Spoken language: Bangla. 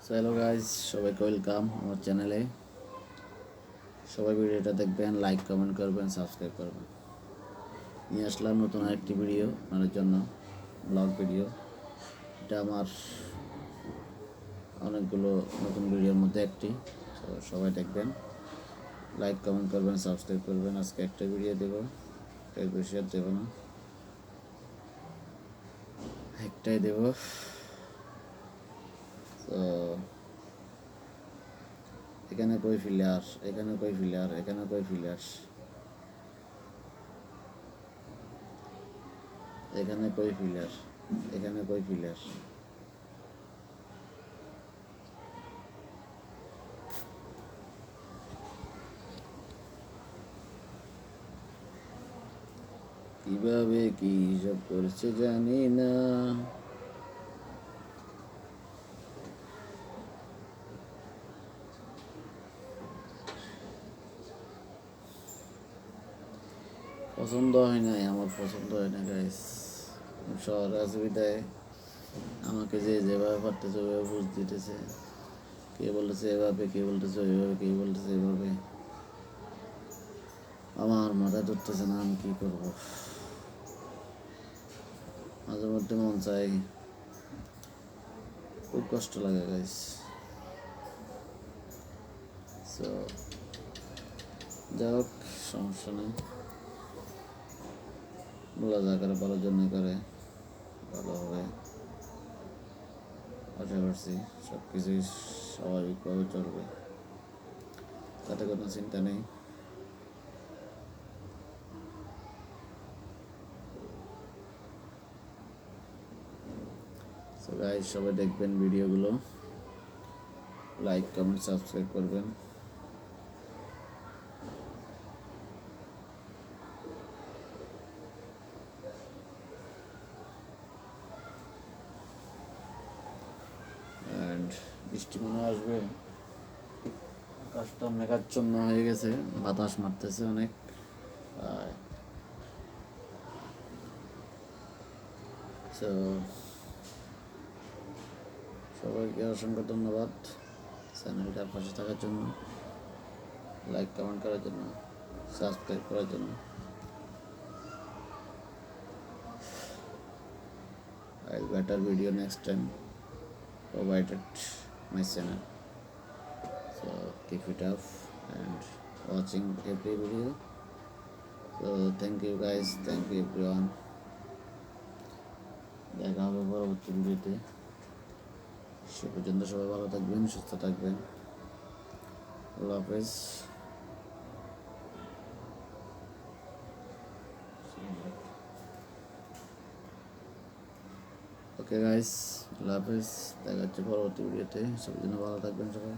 হ্যালো গাইজ, সবাইকে ওয়েলকাম আমার চ্যানেলে। সবাই ভিডিওটা দেখবেন, লাইক কমেন্ট করবেন, সাবস্ক্রাইব করবেন। নিয়ে আসলাম নতুন আরেকটি ভিডিও আপনাদের জন্য, ব্লগ ভিডিও। এটা আমার অনেকগুলো নতুন ভিডিওর মধ্যে একটি। তো সবাই দেখবেন, লাইক কমেন্ট করবেন, সাবস্ক্রাইব করবেন। আজকে একটা ভিডিও দেবো, এর বেশি আর দেবো না, একটাই দেবো। তো এখানে কই ফিলার, এখানে কই ফিলার, এখানে কই ফিলার, এখানে কই ফিলার, এখানে কই ফিলার। কিভাবে কি সব করছে জানি না। পছন্দ হয় নাই, আমার পছন্দ হয় না গাইস। শহরে আছে বিদায় আমাকে যে যেভাবে পারতেছে ওইভাবে বুঝ দিতেছে। কে বলতেছে এভাবে, কে বলতেছে ওইভাবে, কে বলতেছে এভাবে। আমার মাথায় ধরতেছে না, আমি কি করব। মাঝে মধ্যে মন চাই, খুব কষ্ট লাগে গাইস। সো যাই হোক, সমস্যা নেই। বলা যা করে ভালোর জন্যই করে, ভালো হবে আশা করছি। সব কিছুই স্বাভাবিকভাবে চলবে, তাতে কোনো চিন্তা নেই। তো গাইস, সবাই দেখবেন ভিডিওগুলো, লাইক কমেন্ট সাবস্ক্রাইব করবেন। অ্যান্ড বৃষ্টি মনে আসবে, আকাশটা মেঘাচ্ছন্ন হয়ে গেছে, বাতাস মারতেছে অনেক। তো সবাইকে অসংখ্য ধন্যবাদ চ্যানেলটার পাশে থাকার জন্য, লাইক কমেন্ট করার জন্য, সাবস্ক্রাইব করার জন্য। I'll better video next time provided my channel. So keep it up and watching every video. So thank you guys, thank you everyone. দেখা হবে পরবর্তী ভিডিওতে। সে পর্যন্ত সবাই ভালো থাকবেন, সুস্থ থাকবেন। আল্লাহ হাফেজ। ওকে গাইস, আল্লাহ হাফেজ। দেখা হচ্ছে পরবর্তী ভিডিওতে। সবার জন্য ভালো থাকবেন সবাই।